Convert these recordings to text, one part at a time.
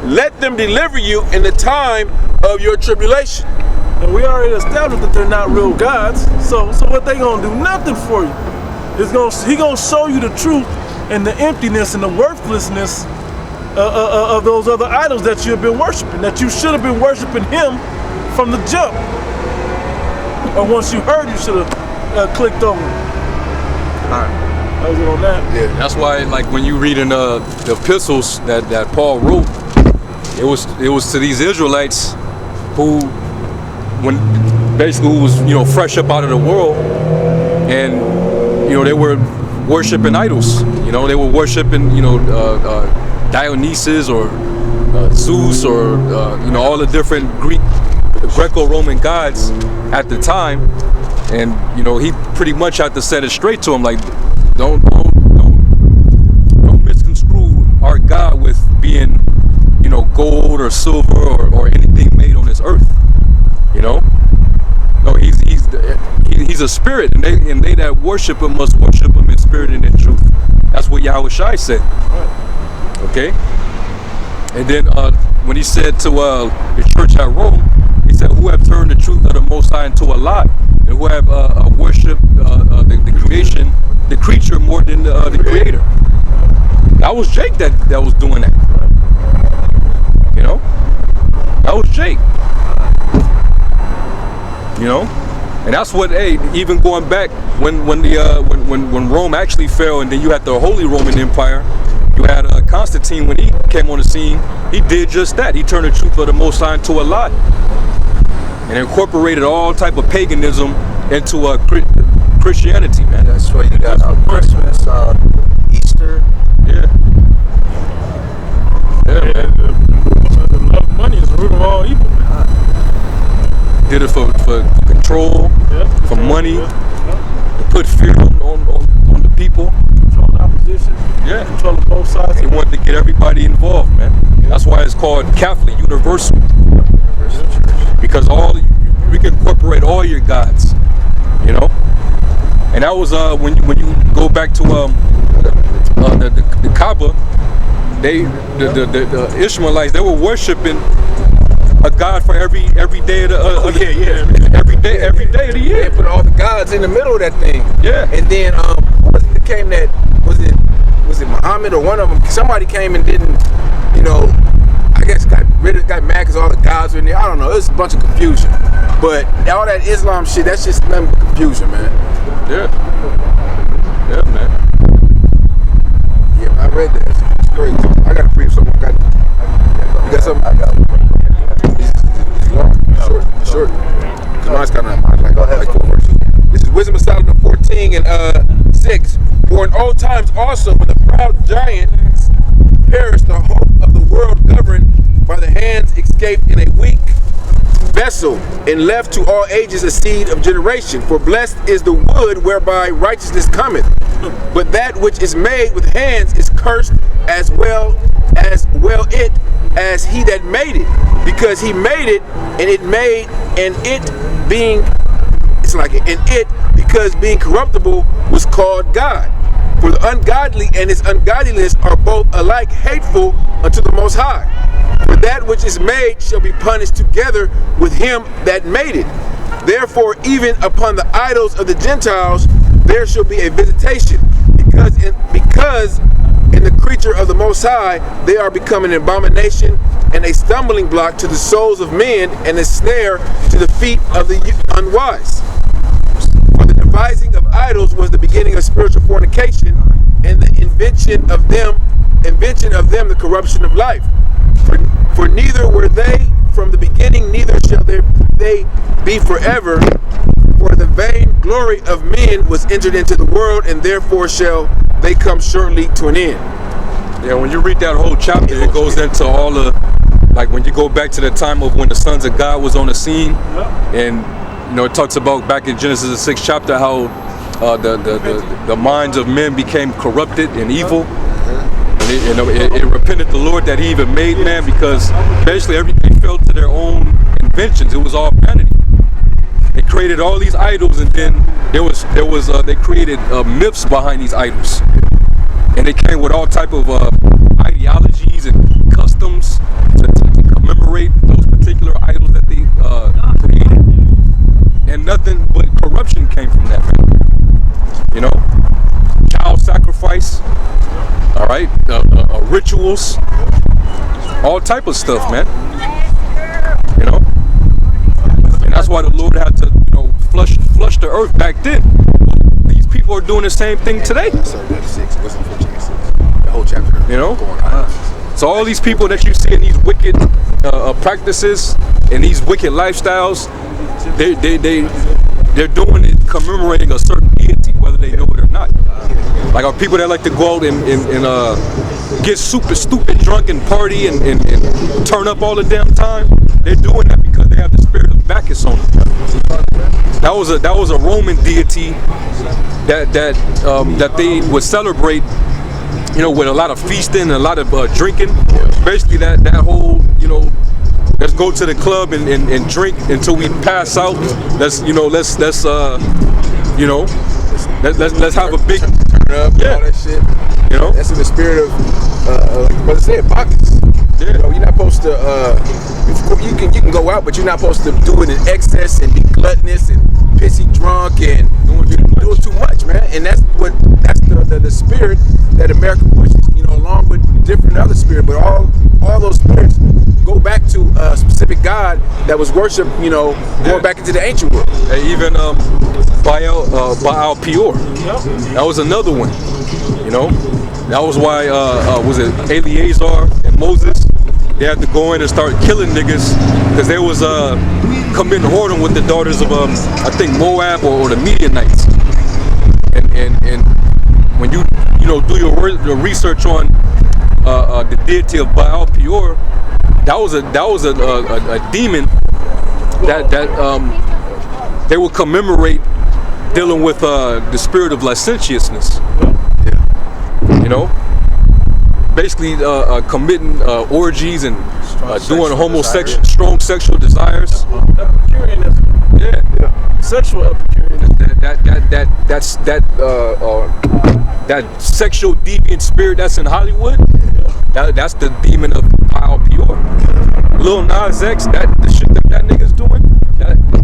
let them deliver you in the time of your tribulation. And we already established that they're not real gods. So what they gonna do? Nothing for you. He gonna show you the truth and the emptiness and the worthlessness of those other idols that you have been worshiping. That you should have been worshiping him from the jump. Or once you heard, you should have clicked over. All right. That was it on that. Yeah. That's why, like, when you read in the epistles that Paul wrote, it was to these Israelites who was fresh up out of the world, and they were worshiping idols. They were worshiping Dionysus or Zeus or all the different Greco-Roman gods at the time, and he pretty much had to set it straight to him, like, don't misconstrue our God with being gold or silver or anything made on this earth. No, he's a spirit, and they that worship him must worship him in spirit and in truth. That's what Yahweh Shai said. Okay, and then when he said to the church at Rome, he said, "Who have turned the truth of the Most High into a lie, and who have worshipped the creature more than the Creator." That was Jake that was doing that. That was Jake. And that's what, even going back when Rome actually fell, and then you had the Holy Roman Empire, you had Constantine. When he came on the scene, he did just that. He turned the truth of the Most High into a lie, and incorporated all type of paganism into Christianity, man. That's why you got Christmas, Easter. Yeah, man. The love of money is the root of all evil, man. Did it for control, for money, to put fear on the people. Control the opposition. Yeah. Control both sides. He wanted to get everybody involved, man. That's why it's called Catholic, universal. Because we can incorporate all your gods, And that was when you go back to the Kaaba, the Ishmaelites, they were worshiping a god for every day of the every day of the year. They put all the gods in the middle of that thing. Yeah. And then was it Muhammad or one of them? Somebody came and didn't, I guess got mad because all the gods were in there. I don't know. It was a bunch of confusion. But all that Islam shit, that's just nothing but confusion, man. Yeah, man. Yeah, I read that. It's crazy. I got to brief someone. You got something? I got one. Short. Because mine's kind of like 4 verses. This is Wisdom of Solomon 14 and 6. For in old times also, when the proud giants perished, the hope of the world governed by the hands escaped in a weak vessel, and left to all ages a seed of generation. For blessed is the wood whereby righteousness cometh, but that which is made with hands is cursed as well it as he that made it, because he made it, because being corruptible was called God. For the ungodly and his ungodliness are both alike hateful unto the Most High. For that which is made shall be punished together with him that made it. Therefore, even upon the idols of the Gentiles there shall be a visitation, because in the creature of the Most High they are become an abomination and a stumbling block to the souls of men, and a snare to the feet of the unwise. For the devising of idols was the beginning of spiritual fornication, and the invention of them the corruption of life. For neither were they from the beginning, neither shall they be forever. For the vain glory of men was entered into the world, and therefore shall they come shortly to an end. Yeah, when you read that whole chapter, it goes into all the, like when you go back to the time of when the sons of God was on the scene, and it talks about back in Genesis the 6th chapter how the minds of men became corrupted and evil. And it repented the Lord that he even made man, because basically everything fell to their own inventions. It was all vanity. They created all these idols, and then they created myths behind these idols, and they came with all type of ideologies and customs came from that, man. You know, child sacrifice, all right, rituals, all type of stuff, man. You know, and that's why the Lord had to, you know, flush the earth back then. These people are doing the same thing today. The whole chapter. You know, so all these people that you see in these wicked practices and these wicked lifestyles, they're doing it commemorating a certain deity, whether they know it or not. Like our people that like to go out and get super stupid drunk and party and turn up all the damn time. They're doing that because they have the spirit of Bacchus on them. That was a Roman deity that they would celebrate, you know, with a lot of feasting and a lot of drinking. Basically that whole, you know, let's go to the club and drink until we pass out. Let's have a big turn up, all that shit. You know, that's in the spirit of like the brother said, Bacchus. Yeah. You know, you're not supposed to you can go out, but you're not supposed to do it in excess and be gluttonous and pissy drunk and doing too much, man. And that's the spirit that America pushes, you know, along with different other spirits. But all those spirits go back to a specific God that was worshipped, you know, going back into the ancient world. Even Baal Peor, that was another one. You know, that was why was it Eleazar and Moses? They had to go in and start killing niggas because they was committing whoredom with the daughters of I think Moab or the Midianites. And when you know do your research on the deity of Baal Peor, that was a demon that they would commemorate dealing with the spirit of licentiousness. Yeah. You know, basically committing orgies and doing strong sexual desires. Epicureanism. Yeah. Sexual Epicureanism. That sexual deviant spirit that's in Hollywood. That's the demon of Baal Peor. Lil Nas X, the shit that nigga's doing,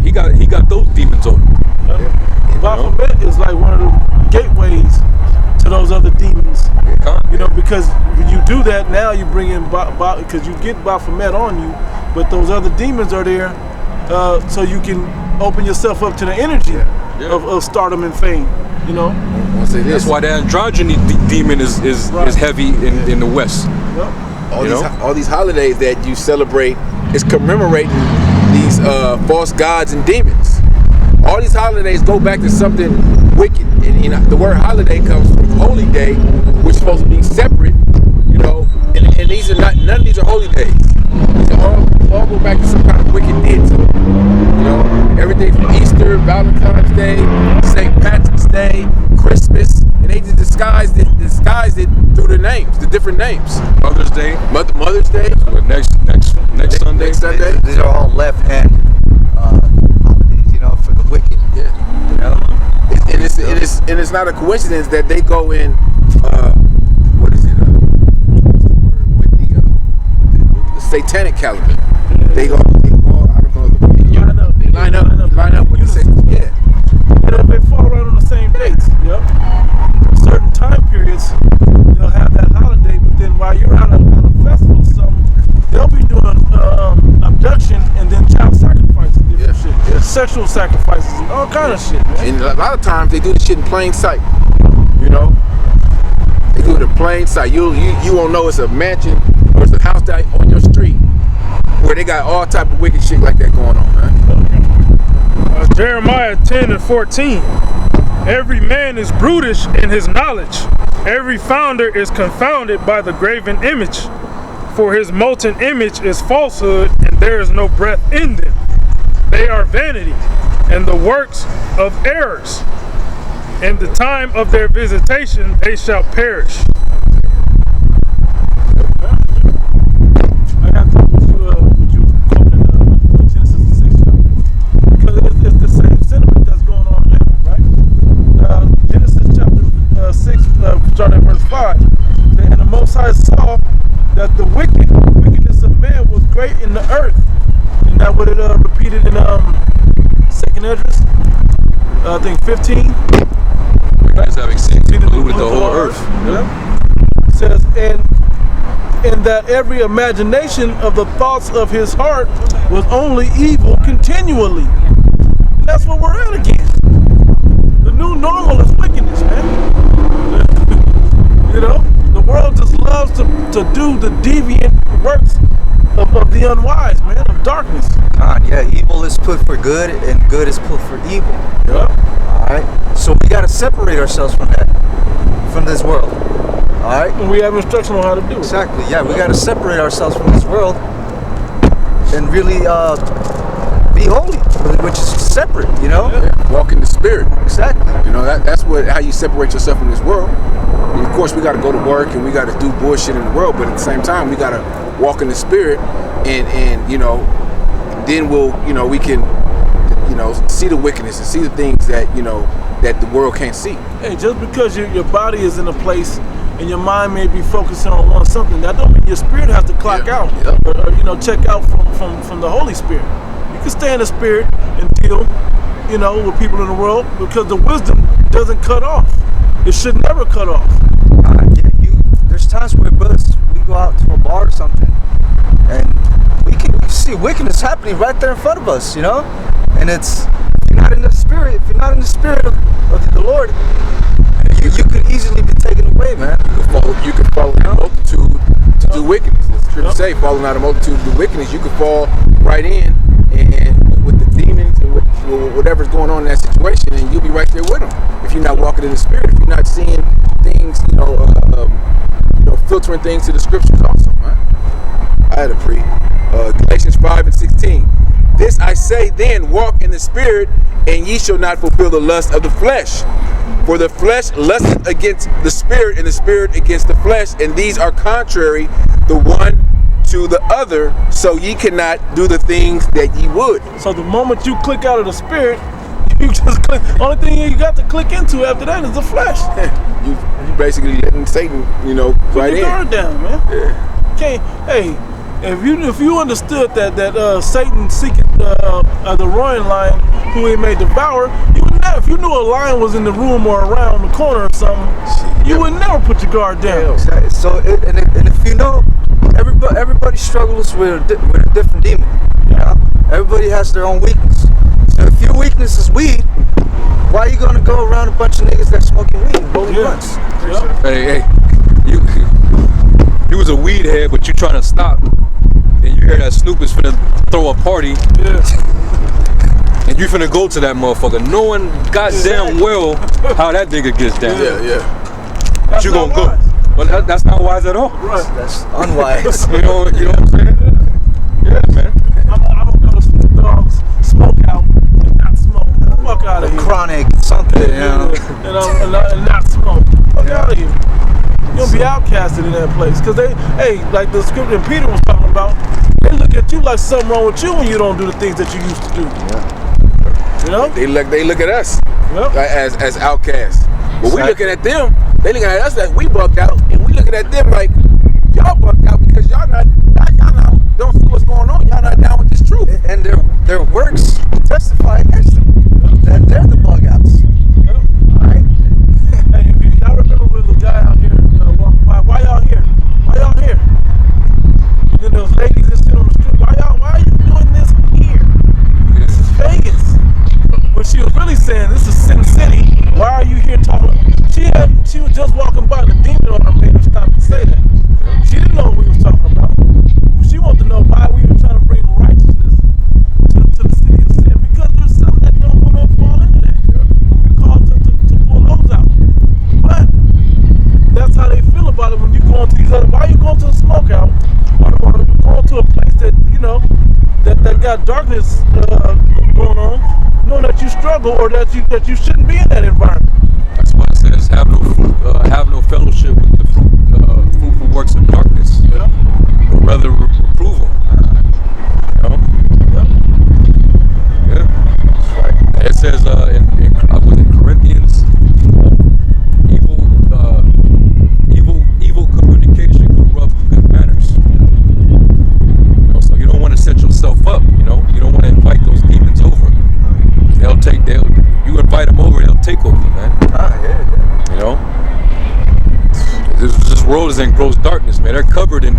he got those demons on him. Baphomet is like one of the gateways to those other demons. You know, because when you do that, now you bring in because you get Baphomet on you, but those other demons are there, so you can open yourself up to the energy of stardom and fame. You know, that's why the androgyny demon is heavy in the West. All these holidays that you celebrate is commemorating these false gods and demons. All these holidays go back to something wicked, and you know, the word holiday comes from holy day, which is supposed to be separate. You know, and these are none of these are holy days. These are all go back to some kind of wicked deity. You know, everything from Easter, Valentine's Day, St. Patrick's Day, Christmas, and they just disguised it through the names, the different names. Mother's Day. Mother's Day. Next Sunday. Next Sunday. These are all left-hand holidays, you know, for the wicked. Yeah. And it's not a coincidence that they go in. What is it? With the satanic calendar. They go. I don't know. They line up with the same. Yeah. You know, they fall right on the same dates. Yep. Certain time periods, they'll have that holiday, but then while you're out on a festival or something, they'll be doing abduction and then child sacrifices, different shit. Yeah. Sexual sacrifices and all kind of shit, man. And a lot of times they do the shit in plain sight. You know? They do it in plain sight. You won't know it's a mansion or it's a house that on your street where they got all type of wicked shit like that going on, man. Jeremiah 10:14. Every man is brutish in his knowledge. Every founder is confounded by the graven image. For his molten image is falsehood, and there is no breath in them. They are vanity, and the works of errors. In the time of their visitation, they shall perish. I got to what you quoted in Genesis the 6th chapter, because it's the same sentiment that's going on now, right? Genesis chapter 6, starting at verse 5, and the Most High saw that the wickedness of man was great in the earth, and that what it repeated in second Esdras. I think 15. Wickedness having seen polluted the whole earth. It says, and that every imagination of the thoughts of his heart was only evil continually. And that's what we're at again. The new normal is wickedness, man. You know, the world just loves to do the deviant works of the unwise, man, of darkness. God, yeah, evil is put for good and good is put for evil. Yeah. Alright? So we gotta separate ourselves from that, from this world. Alright? And we have instruction on how to do it. Exactly, yeah, we gotta separate ourselves from this world and really be holy, which is separate, you know? Yeah. Walk in the spirit. Exactly. You know, that's how you separate yourself from this world. And of course, we got to go to work and we got to do bullshit in the world, but at the same time, we got to walk in the spirit, and you know, then we can, you know, see the wickedness and see the things that, you know, that the world can't see. Hey, just because your body is in a place and your mind may be focusing on something, that don't mean your spirit has to clock out, or you know, check out from the Holy Spirit. You can stay in the spirit and deal, you know, with people in the world, because the wisdom doesn't cut off. It should never cut off. There's times where brothers, we go out to a bar or something, and we can see wickedness happening right there in front of us, you know. And it's, if you're not in the spirit of the Lord, you could easily be taken away, man. You could fall in a multitude to do wickedness. It's true to say, falling out of multitude to do wickedness, you could fall right in and with the demons and with whatever's going on in that situation, and you'll be right there with them. If you're not walking in the spirit, if you're not seeing things, you know, filtering things to the scriptures also, man. I had a Galatians 5:16. This I say then, walk in the spirit, and ye shall not fulfill the lust of the flesh. For the flesh lusteth against the spirit, and the spirit against the flesh, and these are contrary the one to the other, so ye cannot do the things that ye would. So the moment you click out of the spirit, you just click. Only thing you got to click into after that is the flesh. you basically letting Satan, you know, right in. Put your guard down, man. Yeah. Okay, hey, if you understood that Satan seeketh the roaring lion who he may devour, you would never. If you knew a lion was in the room or around the corner or something, you would never put your guard down. Exactly. So, and if you know, everybody struggles with a different demon. You know? Everybody has their own weakness. So if your weakness is weed, why are you gonna go around a bunch of niggas that smoking weed and rolling blunts? Yep. Hey, you was a weed head, but you trying to stop, and you hear that Snoop is finna throw a party, and you finna go to that motherfucker, knowing goddamn well how that nigga gets down. Yeah. But you gonna go? Well, that's not wise at all. Right. That's unwise. You know what I'm saying? Yeah, man. I'm gonna go to Snoop Dogg's smokeout and not smoke. Fuck out of here. Chronic something, you know. And not smoke. Fuck out of here. You're gonna be outcasted in that place, cause like the scripture Peter was talking about, they look at you like something wrong with you when you don't do the things that you used to do. Yeah. You know? They look at us as outcasts. But we Exactly. looking at them. They looking at us like we bugged out, and we looking at them like y'all bugged out because y'all don't see what's going on. Y'all not down with this truth. And their works testify against them. That they're the bug outs. Alright? Hey, if y'all remember when the guy out here walking by, why y'all here? Why y'all here? And then those ladies that sit on the street, why are you doing this here? This is Vegas. But she was really saying, this is Sin City. Why are you here talking? She was just walking by, and the demon on her made her stop and say that. She didn't know what we was talking about. She wanted to know why we were trying to bring righteousness to the city of sin, because there's some that don't want to fall into that. We're called to pull those out. But that's how they feel about it when you go into these other. Why are you going to the smokeout? Or going to a place that, you know, that got darkness going on, knowing that you struggle or that you shouldn't be in that environment. That's why it says have no fellowship with the fruitful works of darkness, Yeah. but rather reprove them. You know? Yeah. That's right. It says in Corinthians, evil communication corrupts good manners. You know, so you don't want to set yourself up. You know, you don't want to invite those demons over. You invite them world is in gross darkness, man. They're covered in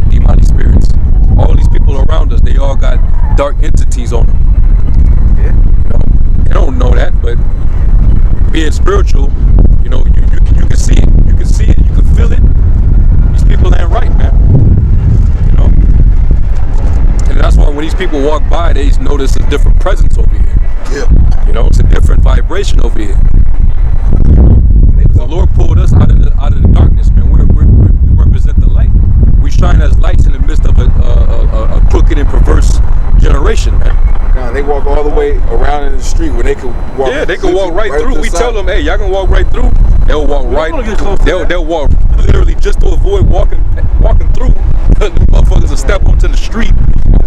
demonic spirits. All these people around us, they all got dark entities on them. Yeah. You know, they don't know that, but being spiritual, you know, you can see it. You can see it. You can feel it. These people ain't right, man. You know, and that's why when these people walk by, they notice a different presence over here. Yeah. You know, it's a different vibration over here. The Lord pulled us out of the darkness, man. We represent the light. We shine as lights in the midst of a crooked and perverse generation, man. Now, they walk all the way around in the street where they could walk. Yeah, they can walk right through. We tell them, them, hey, y'all can walk right through. They'll walk right. They'll walk literally just to avoid walking through. The motherfuckers will step onto the street,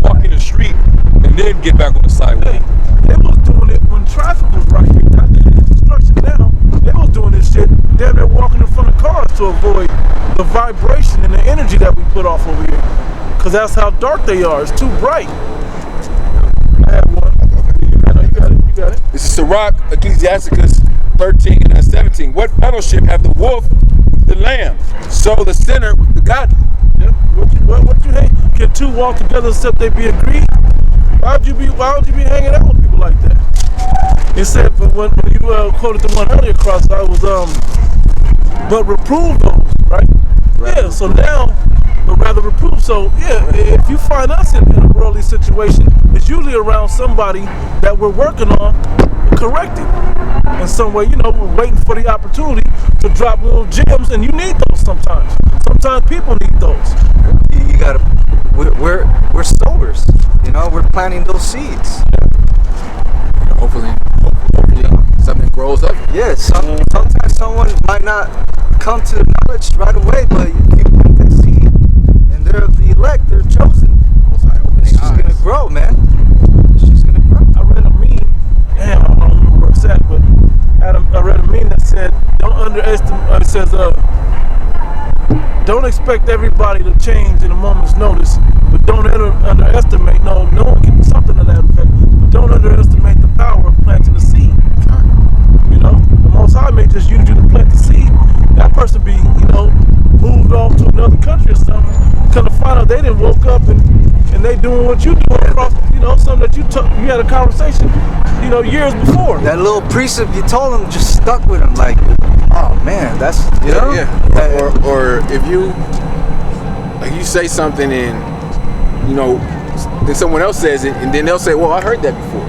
walk in the street, and then get back on the sidewalk. Hey, they was doing it when traffic was right here. Now that it's construction now, they was doing this shit. They're walking in front of cars to avoid the vibration and the energy that we put off over here. Because that's how dark they are. It's too bright. I have one. I know you got it. You got it. This is Sirach, Ecclesiasticus 13 and 17. What fellowship have the wolf with the lamb? So the sinner with the godly. Yeah. What you hate? Can two walk together except they be agreed? Why would you be hanging out with people like that? It said, but when you quoted the one earlier across, I was but reprove those, right? Yeah. So now, but rather reprove. So yeah, if you find us in a worldly situation, it's usually around somebody that we're working on correcting in some way. You know, we're waiting for the opportunity to drop little gems, and you need those sometimes. Sometimes people need those. You gotta. We're sowers. You know, we're planting those seeds. Hopefully something grows up. Yeah. Sometimes someone might not come to the knowledge right away, but you plant that seed, and they're the elect. They're chosen. It's just gonna grow, man. It's just gonna grow. I read a meme. Damn, I don't remember where it's at, but I read a meme that said, "Don't underestimate." It says, "Don't expect everybody to change in a moment's notice, but don't underestimate." No one can something to that effect. But don't underestimate the power of planting the seed. You know, the Most High may just use you to plant the seed. That person be, moved off to another country or something. Come to find out they didn't woke up and they doing what you doing across, something that you had a conversation, years before. That little precept you told them just stuck with them. Like, oh man, that's Yeah. Or if you say something and then someone else says it, and then they'll say, "Well, I heard that before.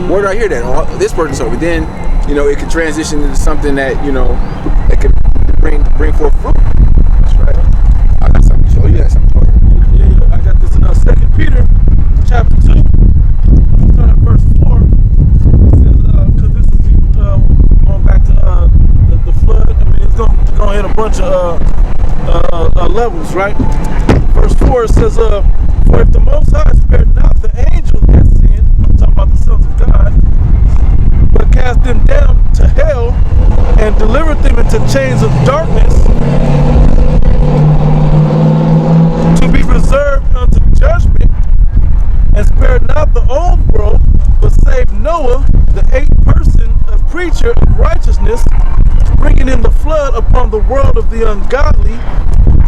Where did I hear that?" Oh, this person told me. Then it could transition into something that that could bring forth fruit. That's right. I got something to show you. Yeah. I got this in 2 Peter chapter 2, verse 4. It says, because this is going back to the flood. I mean, it's going to hit a bunch of levels, right? Verse 4 says, "For if the Most High spared not the angels that sinned," I'm talking about the sons of God, "but cast them down to hell and delivered them into chains of darkness to be reserved unto judgment, and spared not the old world, but saved Noah, the eighth person, a preacher of righteousness, bringing in the flood upon the world of the ungodly,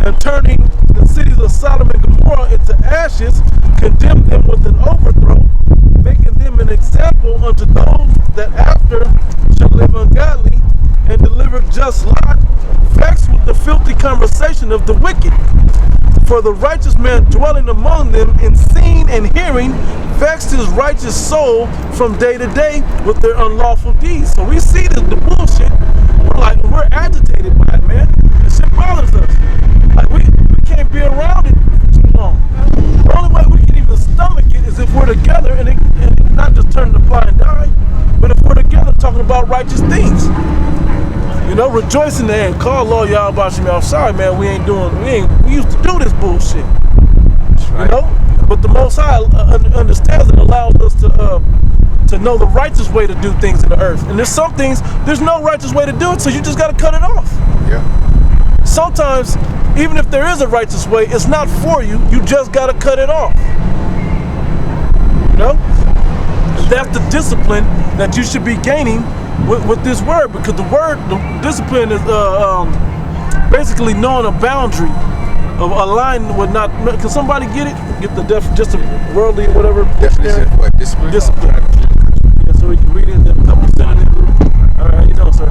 and turning the cities of Sodom and Gomorrah into ashes, condemned them with an overthrow, making them an example unto those that after shall live ungodly, and delivered just Lot, vexed with the filthy conversation of the wicked. For the righteous man dwelling among them in seeing and hearing vexed his righteous soul from day to day with their unlawful deeds." So we see the bullshit. We're agitated by it, man. This shit bothers us. Like we can't be around it for too long. The only way we can even stomach it is if we're together and not just turn the blind eye, but if we're together talking about righteous things. Rejoicing there and call Lord y'all about you outside, man. We used to do this bullshit. Right. But the Most High understands and allows us to know the righteous way to do things in the earth. And there's some things, there's no righteous way to do it, so you just got to cut it off. Yeah. Sometimes, even if there is a righteous way, it's not for you. You just got to cut it off. That's the discipline that you should be gaining with this word, because the discipline is basically knowing a boundary of a line would not. Can somebody get it? Get the just a worldly whatever Definition of what? Discipline. discipline. Yeah, so we can read it. Then a couple sentences. All right, how you doing, sir?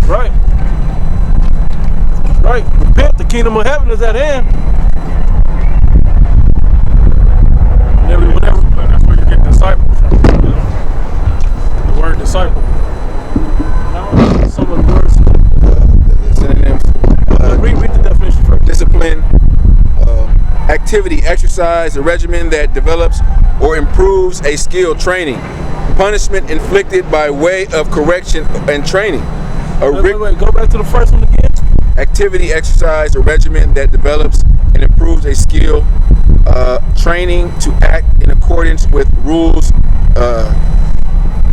Right. Right. Repent. The kingdom of heaven is at hand. Whenever. That's where you get disciple from. You know? The word disciple. Now, some of the words. The synonyms. Read the definition first. Discipline, activity, exercise, a regimen that develops or improves a skill, training, punishment inflicted by way of correction and training. Wait, go back to the first one again. Activity, exercise, a regimen that develops and improves a skill, training to act in accordance with rules,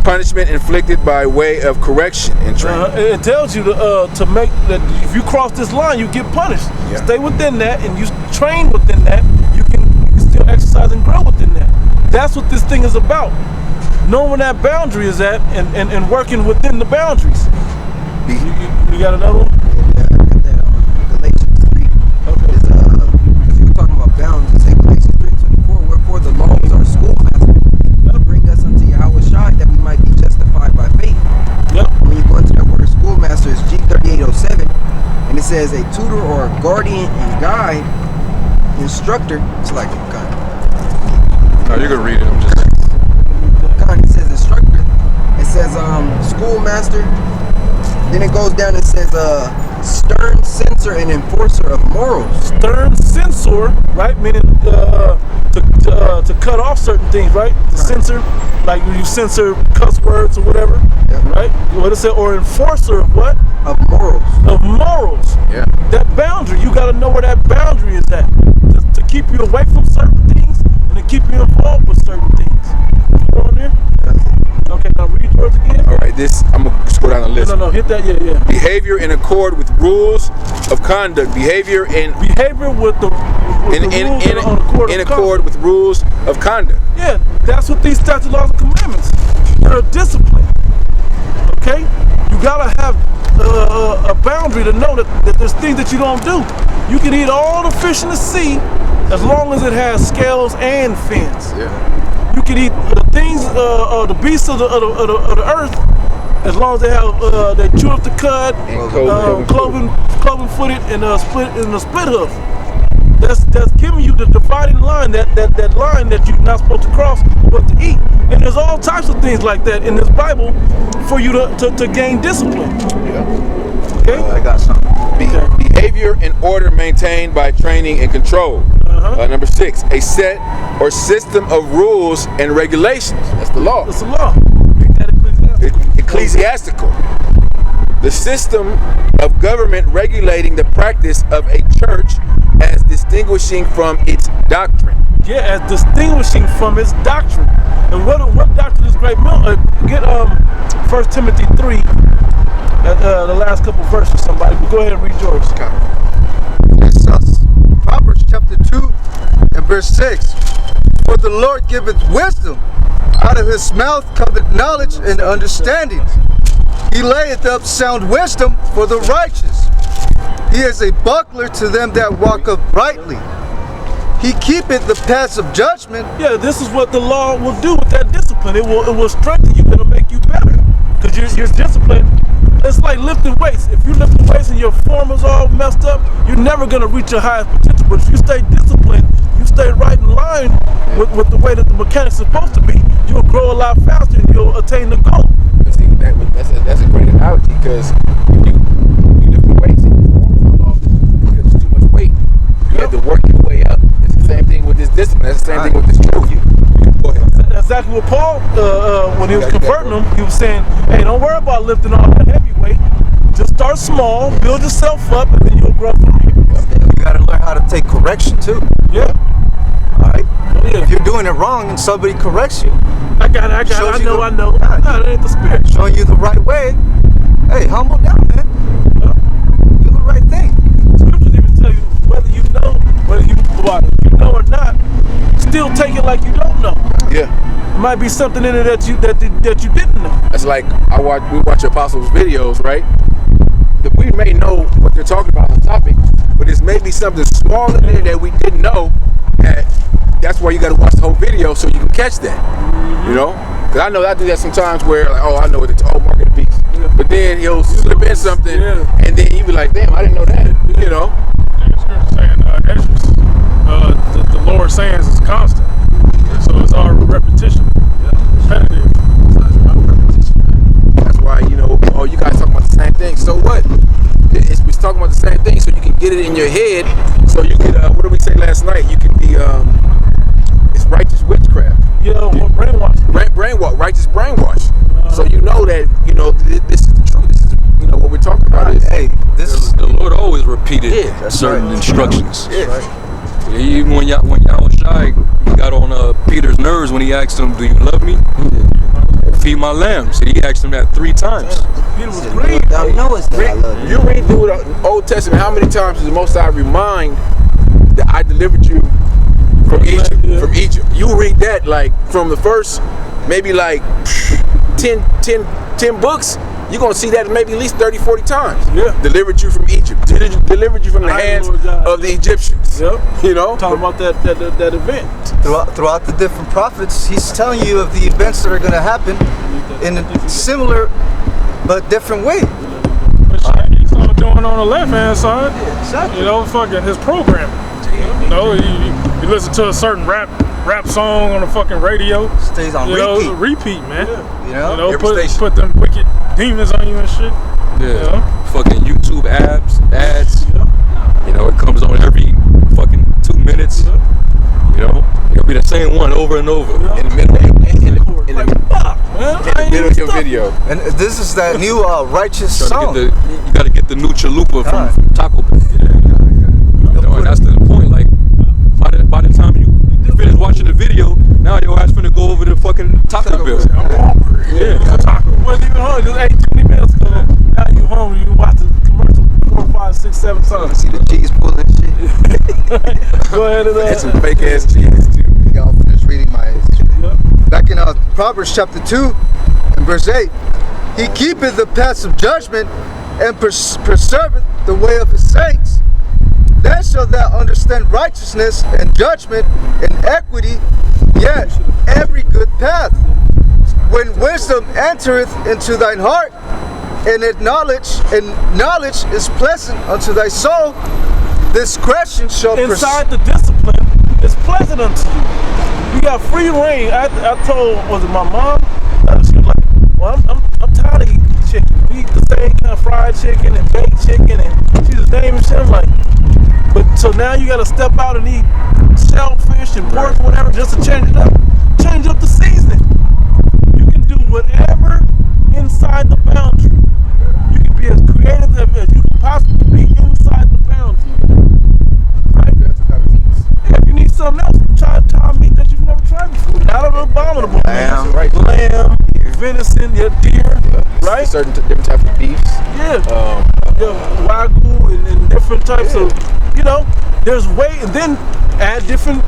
punishment inflicted by way of correction and training. It tells you to make that if you cross this line, you get punished. Yeah. Stay within that, and you train within that. You can still exercise and grow within that. That's what this thing is about. Knowing where that boundary is at, and working within the boundaries. You got another one? Yeah, I got that Galatians 3. Okay. If you were talking about bounds, it's Galatians 3:24. Wherefore the law is our schoolmaster to bring us unto Yahweh Shai, that we might be justified by faith. Yep. When you go into that word schoolmaster, it's G3807, and it says a tutor or a guardian and guide, instructor. It's like No, you can read it. I'm just. it says instructor. It says schoolmaster. Then it goes down and says stern censor and enforcer of morals. Stern censor, right? Meaning to cut off certain things, right? To censor, like you censor cuss words or whatever, Yeah. right? What it say? Or enforcer of what? Of morals. Of morals. Yeah. That boundary, you got to know where that boundary is at to keep you away from certain things and to keep you involved with certain things. You go on there? Okay, now read yours again. All right, I'm gonna scroll down the list. No, hit that. Yeah. Behavior in accord with rules of conduct. Behavior in Behavior with the rules that are on the court in of accord with rules of conduct. Yeah, that's what these statutes, laws, and commandments. They're a discipline. Okay, you gotta have a boundary to know that there's things that you don't do. You can eat all the fish in the sea as long as it has scales and fins. Yeah. You can eat the things, the beasts of the earth, as long as they have they chew up the cud, cloven footed, and split hoof. That's giving you the dividing line, that line that you're not supposed to cross, what to eat. And there's all types of things like that in this Bible for you to gain discipline. Yeah. Okay. I got something. Behavior and order maintained by training and control. Number 6, a set or system of rules and regulations. That's the law. It's a law. Read that Ecclesiastical. The system of government regulating the practice of a church as distinguishing from its doctrine. Yeah, as distinguishing from its doctrine. And what doctrine is great? Get 1 Timothy 3, the last couple verses, somebody. But go ahead and read yours. Proverbs chapter 2 and verse 6. For the Lord giveth wisdom, out of his mouth cometh knowledge and understanding. He layeth up sound wisdom for the righteous. He is a buckler to them that walk uprightly. He keepeth the paths of judgment. Yeah, this is what the law will do with that discipline. It will strengthen you. It'll make you better because you're disciplined. It's like lifting weights. If you lift weights and your form is all messed up, you're never going to reach your highest potential. But if you stay disciplined, you stay right in line with the way that the mechanic's supposed to be, you'll grow a lot faster and you'll attain the goal. See, that's a great analogy because if you lift the weights and your form fall off because it's too much weight, you have to work your way up. It's the same thing with this discipline. That's the same thing with this truth. Go ahead. That's exactly what Paul, when he was converting them, he was saying, hey, don't worry about lifting all that heavy weight. Just start small, build yourself up, and then you'll grow from here. You got to learn how to take correction too. Yeah. All right. Yeah. If you're doing it wrong and somebody corrects you, I got it. I know. No, that ain't the spirit. showing you the right way, hey, humble down, man. Do the right thing. Scriptures even tell you whether you know or not, still take it like you don't know. Yeah. There might be something in it that you didn't know. That's like we watch Apostles' videos, right? we may know what they're talking about on the topic, but there's maybe something small in there that we didn't know. That's why you got to watch the whole video so you can catch that. You know, because I know I do that sometimes where like, oh, I know it's all mark of the beast, but then he'll slip in something, and then you be like, damn, I didn't know that. You know. The Lord sayings is constant, so it's all repetition, repetitive. That's why, you know, oh, you guys talking about the same thing. So what? We're talking about the same thing, so you can get it in your head. So you can, what did we say last night? You can be, it's righteous witchcraft. Yeah, brainwash. Brainwash, righteous brainwash. So you know that, you know, this is the truth. This is, you know, what we're talking about is. Hey, this is The Lord always repeated that's certain right. instructions. Yeah. right. Even when Yahushua got on Peter's nerves when he asked him, "Do you love me?" Feed my lambs. He asked him that 3 times. Peter was great. Thou knowest that I love you. You read through the Old Testament, how many times does the Most High remind that I delivered you from Egypt? Yeah. From Egypt. You read that like from the first, maybe like 10 books. You're going to see that maybe at least 30, 40 times. Yeah. Delivered you from Egypt. Delivered you from the I hands Lord God. of the Egyptians. Yep. You know? Talking about that event. throughout the different prophets, he's telling you of the events that are going to happen in a similar but different way. He's all doing on the left-hand side. Exactly. You know, fucking his programming. You know, you listen to a certain rap song on the fucking radio. Stays on You repeat. know, repeat, man. You know? You know, Every station. put them wicked demons on you and shit. Yeah. Fucking YouTube ads. You know, it comes on every fucking 2 minutes. You know, it'll be the same one over and over. In the middle, in the middle of your video. And this is that new righteous Trying song. to get you got to get the new chalupa God. from Taco Bell. You know, and that's the point. Like, by the time you finish watching the video, now your ass finna go over to fucking Taco Bell. I'm hungry. Yeah. Wasn't even hungry. Just ate 20 minutes ago. Now you hungry. You watch the commercial 4, 5, 6, 7 times. See the cheese pulling shit. Go ahead and That's some fake ass cheese too. Y'all finished reading my back in Proverbs chapter 2 and verse 8. He keepeth the paths of judgment and preserveth the way of his saints. Then shalt thou understand righteousness and judgment and equity, yet every good path. When wisdom entereth into thine heart, and knowledge is pleasant unto thy soul, discretion shall inside the discipline, it's pleasant unto you. You got free reign. I told, was it my mom? She was like, well, I'm tired of eating chicken. We eat the same kind of fried chicken and baked chicken, and she just naming shit. I'm like, but so now you got to step out and eat shellfish and pork, whatever, just to change it up. Change up the seasoning. You can do whatever inside the boundary. You can be as creative as you can possibly be inside the boundary. Right? Yeah, if you need something else, try meat that you've never tried before. Not an abominable Lamb. meat. Lamb, venison, deer, right? Certain different types of beefs. Yeah. Wagyu and different types of, you know, there's way, and then add different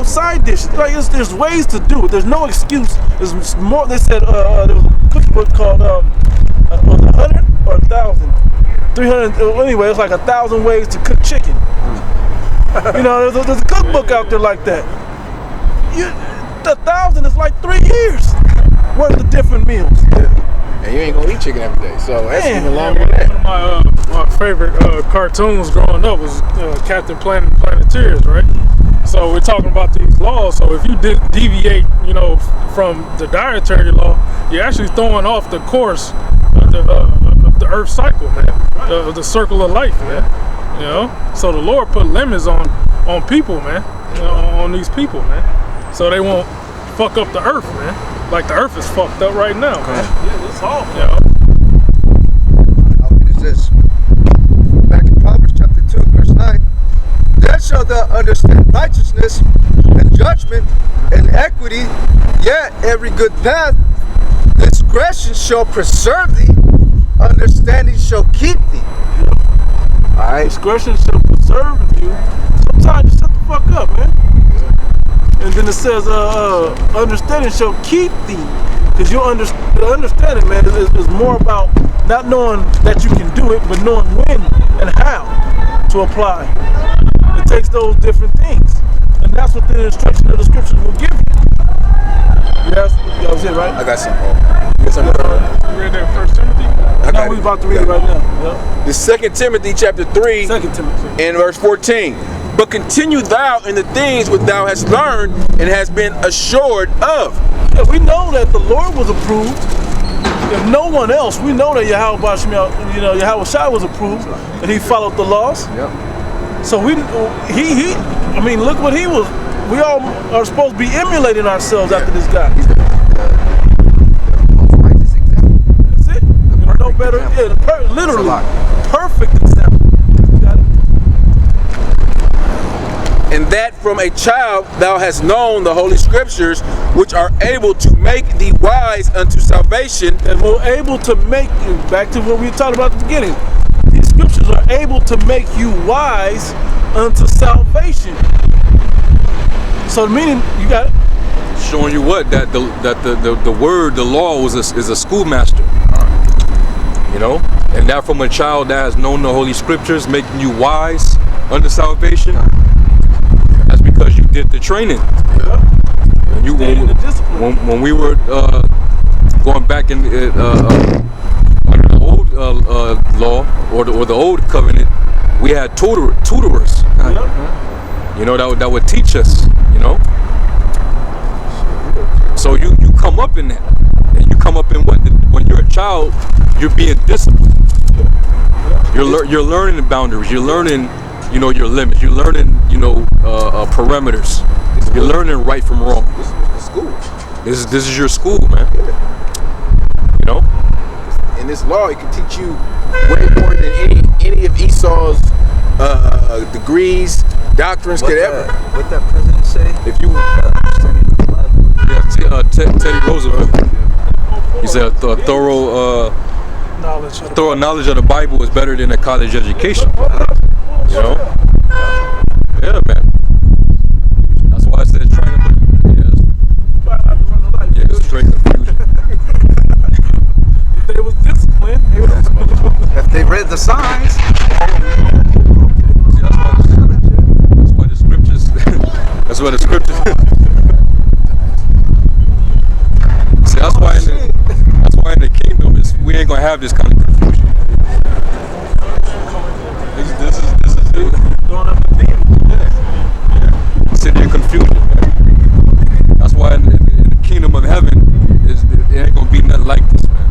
side dishes. Like there's ways to do it. There's no excuse. There's more. They said there was a cookbook called was it 100 or 1,000, 300. Well, anyway, it's like 1,000 ways to cook chicken. You know, there's a cookbook out there like that. The 1,000 is like 3 years worth of different meals. And you ain't gonna eat chicken every day, so that's Man. even longer than that. One of my favorite cartoons growing up was Captain Planet and Planeteers, right? So we're talking about these laws. So if you deviate, you know, from the dietary law, you're actually throwing off the course of the Earth cycle, man, of the circle of life, man. You know, so the Lord put limits on people, man, you know, on these people, man, so they won't fuck up the Earth, man. Like the Earth is fucked up right now, man. Yeah, it's awful. You know? I'll finish this. Back in Proverbs chapter 2, verse 9. Then shalt thou understand righteousness and judgment and equity, yet every good path. Discretion shall preserve thee, understanding shall keep thee. Alright. Discretion shall preserve you. Sometimes you shut the fuck up, man. And then it says, understanding shall keep thee. Because you understand it, man, is more about Not knowing that you can do it, but knowing when and how to apply. It takes those different things. And that's what the instruction of the scriptures will give you. Yes, that was it, right? I got some more. You got something? You read that 1 Timothy? No, we're about to read it right now. Yep. The 2 Timothy chapter 3 2 Timothy. and verse 14. But continue thou in the things which thou hast learned and hast been assured of. Yeah, we know that the Lord was approved. If no one else, we know that Yahweh Shai was approved and he followed the laws. Yep. So I mean, look what he was. We all are supposed to be emulating ourselves after this guy. He's the most righteous example. That's it. No better. example. Yeah, literally That's a perfect example. You got it? And that from a child thou hast known the holy scriptures, which are able to make thee wise unto salvation. And we're able to make you, back to what we talked about at the beginning, these scriptures are able to make you wise unto salvation. So meaning, you got it? Showing you what? That the word, the law is a schoolmaster. You know? And that from a child that has known the holy scriptures, making you wise unto salvation. That's because you did the training. Yeah. And you when we were going back in under the old law or the old covenant, we had tutorers. You know, that would teach us. You know. So you come up in that, and you come up in when you're a child, you're being disciplined. You're learning the boundaries. You're learning, you know, your limits. You're learning, you know, parameters. You're learning right from wrong. This is the school. This is your school, man. You know. In this law, it can teach you way more than any of Esau's degrees, doctrines could ever. What that president say? If you Understanding the Bible. Teddy Roosevelt. He said a thorough knowledge of the Bible is better than a college education. You know? Yeah, man. That's why I said trying to it's straight confusion. If they was disciplined, If they read the signs. See, that's why the scriptures. That's why the scriptures. See, that's why in the kingdom we ain't gonna have this kind of confusion. This is city of confusion, man. That's why in the kingdom of heaven it ain't gonna be nothing like this, man.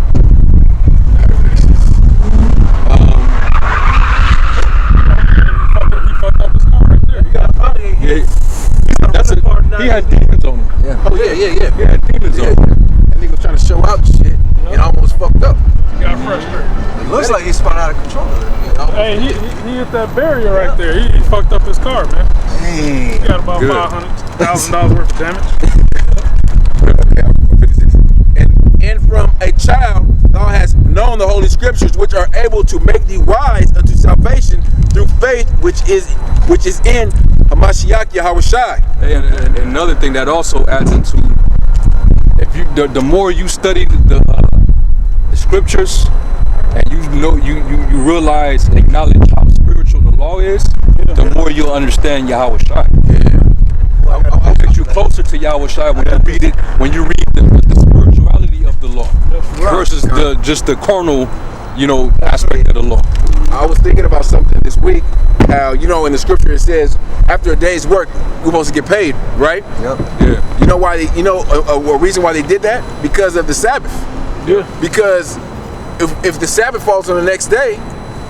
He fucked up his car right there. He had demons on him. Yeah. Oh yeah. He had demons on him. That nigga was trying to show out shit and almost fucked up. He got frustrated. It looks like he spun out of control. Hey, he hit that barrier right there. He fucked up his car, man. Dang. He got about Good. $500,000 worth of damage. And from a child thou hast known the holy scriptures, which are able to make thee wise unto salvation through faith which is in Hamashiach Yahweh Shai. And another thing that also adds into, if you the more you study the scriptures, and you realize, acknowledge how spiritual the law is, the more you'll understand Yahweh Shai. It makes you closer to Yahweh Shai when you read it. When you read the spirituality of the law versus just the carnal, you know, aspect of the law. I was thinking about something this week. How, you know, in the scripture it says after a day's work we're supposed to get paid, right? Yep. Yeah. You know why a reason why they did that? Because of the Sabbath. yeah. Because if the Sabbath falls on the next day,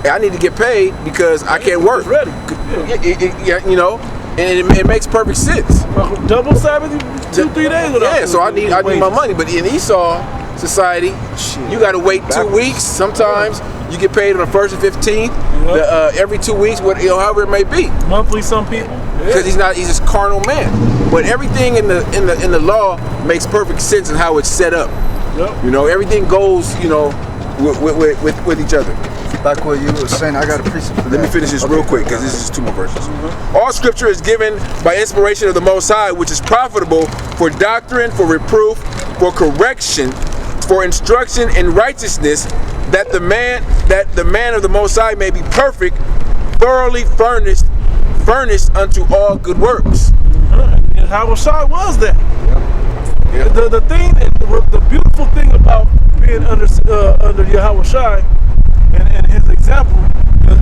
I need to get paid because I can't work. Ready. You know, and it makes perfect sense. Double Sabbath, 2-3 days without. Yeah, so I need my money. But in Esau society, you got to wait 2 weeks. Sometimes you get paid on the 1st and 15th. Every 2 weeks, however it may be. Monthly, some people. Because he's just carnal man. But everything in the law makes perfect sense in how it's set up. Yep. You know, everything goes, you know, with each other. Like what you were saying, I got a precept for that. Let me finish this real quick because this is 2 more verses. All scripture is given by inspiration of the Most High, which is profitable for doctrine, for reproof, for correction, for instruction in righteousness, that the man of the Most High may be perfect, thoroughly furnished unto all good works. And Yahushua was that. Yeah. The beautiful thing about being under Yahushua and his example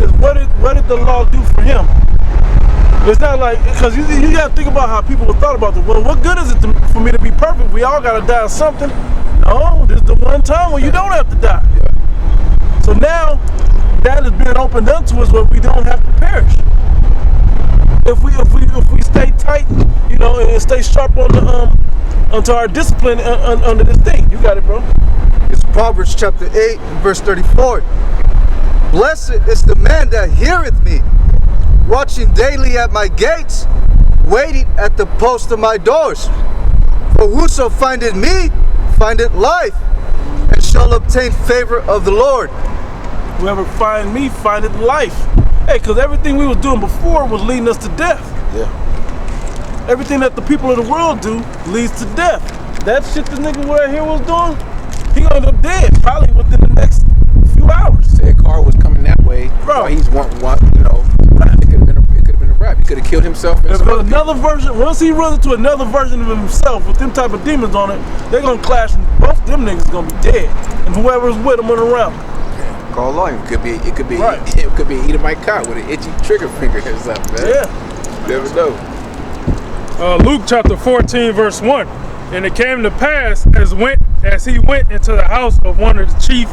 is what did the law do for him? It's not like, because you got to think about how people have thought about this. Well, what good is it for me to be perfect? We all got to die of something. No, this is the one time when you don't have to die. Yeah. So now that is being opened up to us where we don't have to perish. If we stay tight, you know, and stay sharp on the onto our discipline under this thing. You got it, bro. It's Proverbs chapter 8, verse 34. Blessed is the man that heareth me, watching daily at my gates, waiting at the post of my doors. For whoso findeth me, findeth life, and shall obtain favor of the Lord. Whoever find me, findeth life. Hey, because everything we was doing before was leading us to death. Yeah. Everything that the people of the world do leads to death. That shit the nigga right here was doing, he gonna end up dead probably within the next few hours. Said car was coming that way. Bro, he's one, you know. It could have been a rap. He could have killed himself. If another version, once he runs into another version of himself with them type of demons on it, they're gonna clash, and both them niggas gonna be dead, and whoever's with them and around. Call law. It could be right. It could be Edomite cop with an itchy trigger finger or something, man. Yeah. You never know. Luke chapter 14, verse 1. And it came to pass as he went into the house of one of the chief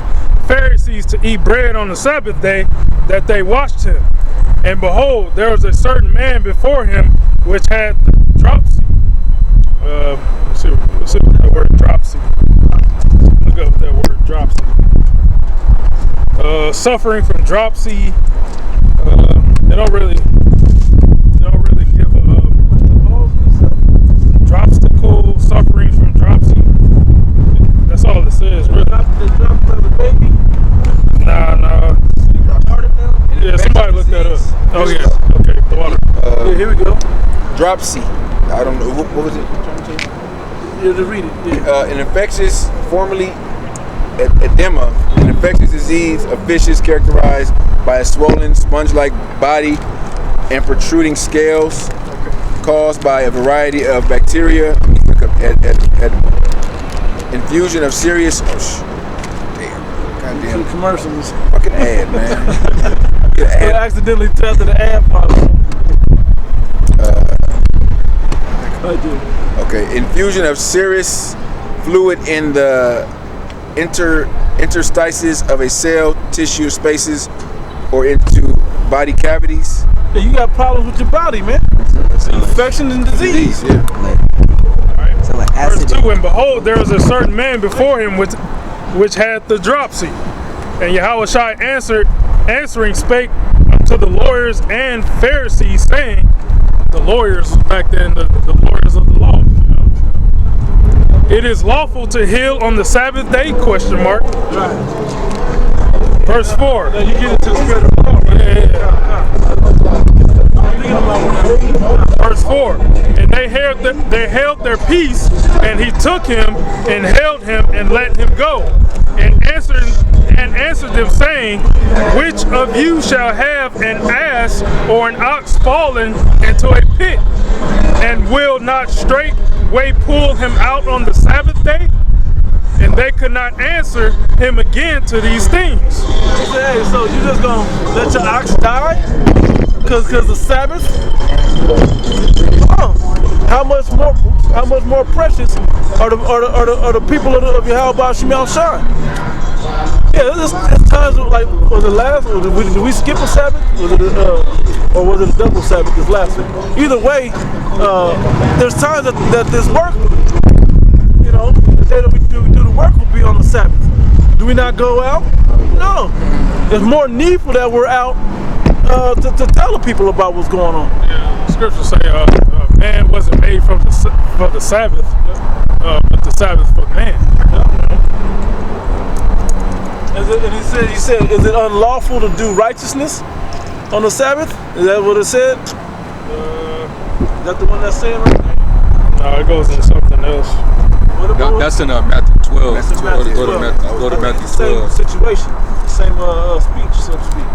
Pharisees to eat bread on the Sabbath day, that they watched him. And behold, there was a certain man before him which had dropsy. Let's see what that word dropsy. Look up that word dropsy. Suffering from dropsy. They don't really give a dropsicle, suffering from dropsy. That's all it says, really. Nah. Yeah, somebody look that up. Oh yeah, okay, the water. Yeah, here we go. Dropsy. I don't know what was it. Yeah, just read it. Yeah. An infectious, formerly edema, an infectious disease of fishes characterized by a swollen, sponge-like body and protruding scales, caused by a variety of bacteria. Infusion of serious. Goddamn commercials. Fucking ad, man. I accidentally tapped the ad bottle. Okay, infusion of serous fluid in the interstices of a cell, tissue spaces, or into body cavities. Yeah, you got problems with your body, man. Infection and disease. Yeah. So like Verse acid. 2, and behold, there was a certain man before him which had the dropsy. And Yahushua answering spake to the lawyers and Pharisees, saying, the lawyers back then, the lawyers of the law. You know? It is lawful to heal on the Sabbath day? Question mark. Right. Verse 4. Now you get into the spirit of the law, right? Yeah. Verse 4. And they held their peace, and he took him and held him and let him go, and answered them, saying, which of you shall have an ass or an ox fallen into a pit, and will not straightway pull him out on the Sabbath day? And they could not answer him again to these things. He said, hey, so you just gonna let your ox die? Cause the Sabbath? How much more precious are the people of Yahweh Shemel Shai? Yeah, there's times like, was it last? Or did we skip a Sabbath? Was it or was it a double Sabbath this last week? Either way, there's times that this work, you know, the day that we do the work will be on the Sabbath. Do we not go out? No. There's more needful that we're out to tell the people about what's going on. Yeah, scriptures say man wasn't made for the Sabbath, but the Sabbath for man. And he said, is it unlawful to do righteousness on the Sabbath? Is that what it said? Is that the one that's saying right there? No, it goes into something else. What That's in Matthew 12. That's in Go Matthew to 12. Matthew Same 12. situation, same speech, so to speak.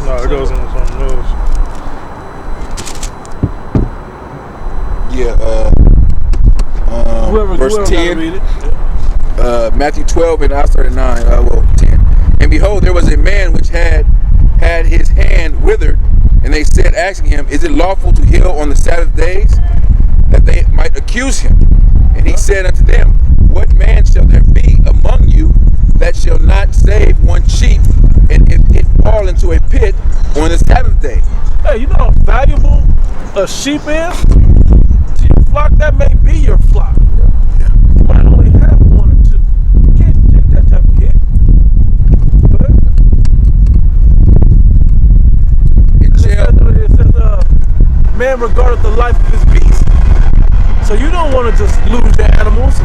No, it goes on something else. Yeah. Verse whoever 10. read it. Matthew 12 and I'll start at 9. 10. And behold, there was a man which had his hand withered, and they said, asking him, is it lawful to heal on the Sabbath days? That they might accuse him. And he said unto them, what man shall there be among you that shall not save one sheep, and if it fall into a pit on the Sabbath day? Hey, you know how valuable a sheep is to your flock? That may be your flock. You might only have one or two. You can't take that type of hit. But it says, man regardeth the life of his beast. So you don't want to just lose the animals.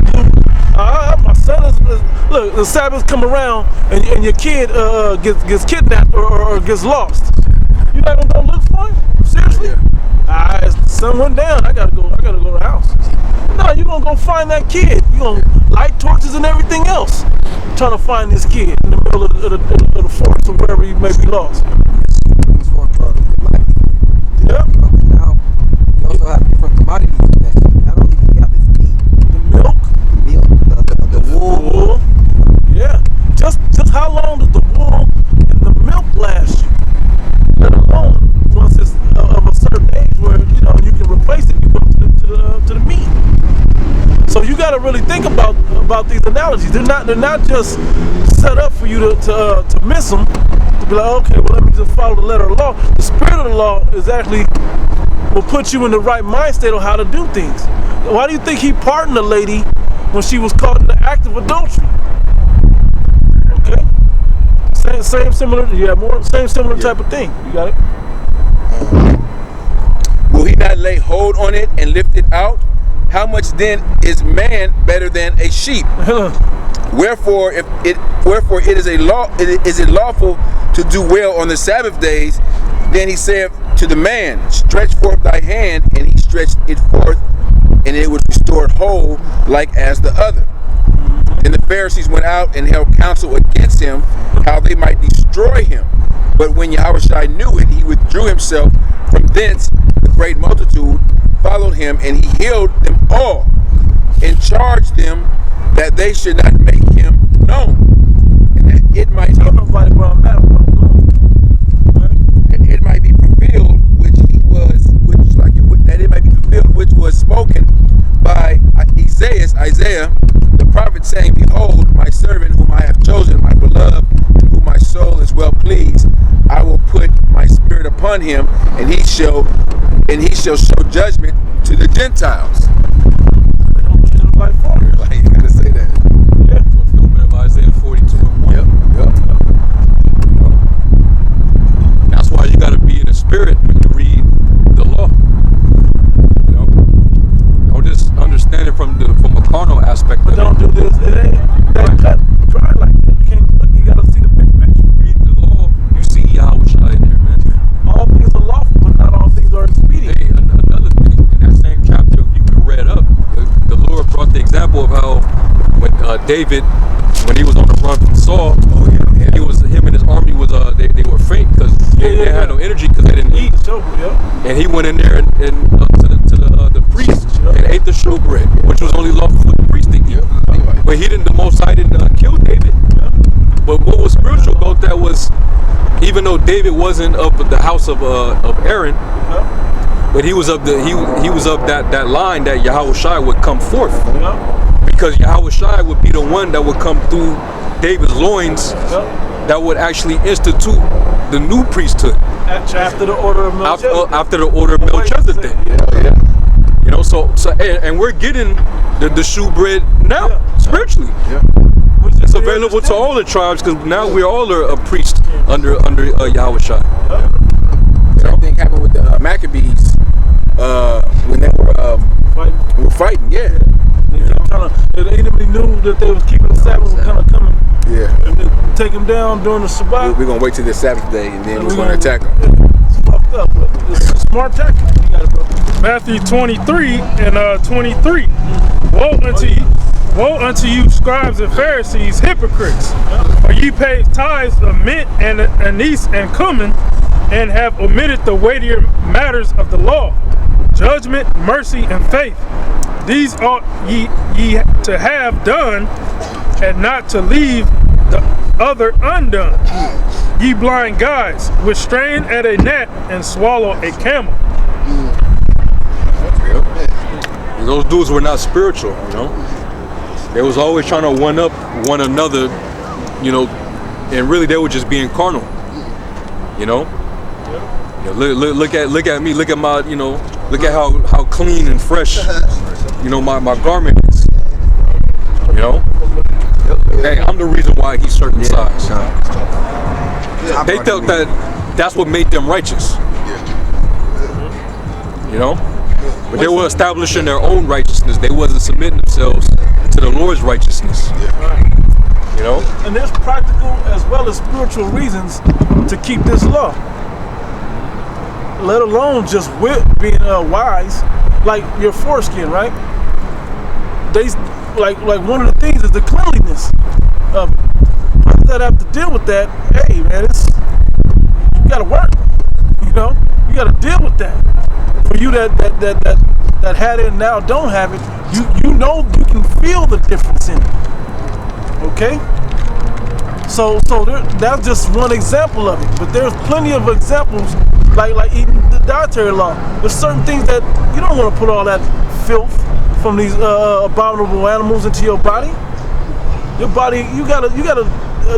My son is look, the Sabbath come around and your kid gets kidnapped or gets lost. You not gonna go look for him? Seriously? The sun went down. I gotta go to the house. No, you gonna go find that kid. You gonna light torches and everything else, trying to find this kid in the middle of the forest or wherever he may be lost. Yep. Now, you also have different commodities in that. Not only do you have its meat, The milk, the wool. Yeah. Just how long does the wool and the milk last you? Let alone once it's of a certain age where you can replace it. You go to the meat. So you got to really think about these analogies. They're not just set up for you to miss them. To be like, okay, well, let me just follow the letter of the law. The spirit of the law is actually will put you in the right mind state of how to do things. Why do you think he pardoned the lady when she was caught in the act of adultery? Okay, same similar. You have more similar type of thing. You got it. Will he not lay hold on it and lift it out? How much then is man better than a sheep? Wherefore it is it lawful to do well on the Sabbath days? Then he said to the man, stretch forth thy hand, and he stretched it forth, and it was restored whole like as the other. Then the Pharisees went out and held counsel against him, how they might destroy him. But when Yahushua knew it, he withdrew himself from thence. The great multitude followed him, and he healed them all, and charged them that they should not make him known, and that it might be fulfilled, which was spoken by Isaiah the prophet, saying, behold, my servant whom I have chosen, my beloved, in whom my soul is well pleased. I will put my spirit upon him, and he shall show judgment to the Gentiles. Like, you gotta say that. Yeah, fulfillment of Isaiah 42 and 1. Yep. That's why you gotta be in the spirit when you read the law. Don't just understand it from a carnal aspect. But don't do this. It ain't that cut dry like that. You can't look. You gotta see the big picture. Read the law. You see Yahushua in there, man. All things are lawful, but not all things are expedient. Hey, another thing in that same chapter, if you could have read up, the Lord brought the example of how when David, when he was on the run from Saul, him and his army was they were faint because they had no energy because they didn't eat. And he went in there and to the priest and ate the showbread, which was only lawful for the priest to eat. But the Most High didn't kill David. But what was spiritual about that was, even though David wasn't of the house of Aaron, but he was of that line that Yahushua would come forth, because Yahushua would be the one that would come through David's loins, that would actually institute the new priesthood After the order of Melchizedek. after the order of Melchizedek. So and we're getting the shewbread now spiritually. It's available to all the tribes because now we all are a priest under Yahushua. Same thing happened with the Maccabees when they were fighting. Yeah. The enemy knew that they was keeping the Sabbath, was kind of coming. Yeah. And then take them down during the Shabbat. We're gonna wait till the Sabbath day, and then we're gonna attack them. It's fucked up, but it's a smart tactic. You got it, bro. Matthew 23 and 23. Woe unto you. Woe unto you, scribes and Pharisees, hypocrites! For ye pay tithes of mint and anise and cumin, and have omitted the weightier matters of the law, judgment, mercy, and faith. These ought ye to have done, and not to leave the other undone. Ye blind guides, which strain at a gnat and swallow a camel. Those dudes were not spiritual, you know. They was always trying to one up one another, you know, and really they were just being carnal, you know. Look at me, look at my, you know, look at how clean and fresh, you know, my garment is, you know. Hey, I'm the reason why he's circumcised. They felt that that's what made them righteous, you know. But they were establishing their own righteousness. They wasn't submitting themselves to the Lord's righteousness. You know? And there's practical as well as spiritual reasons to keep this law. Let alone just with being wise, like your foreskin, right? They like one of the things is the cleanliness of it. How does that have to deal with that? Hey man, you gotta work. You know? You gotta deal with that. For you that had it and now don't have it, you know you can feel the difference in it. Okay? So that's just one example of it. But there's plenty of examples, like even the dietary law. There's certain things that you don't want to put all that filth from these abominable animals into your body. Your body, you gotta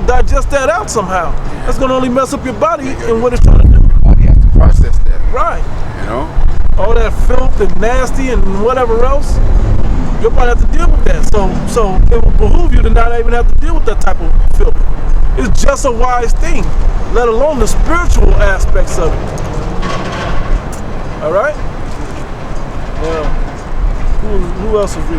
digest that out somehow. That's gonna only mess up your body and what it's trying to do. Your body has to process that. Right. You know? All that filth and nasty and whatever else, your body has to deal with that. So it will behoove you to not even have to deal with that type of filth. It's just a wise thing, let alone the spiritual aspects of it. All right? Who else is reading?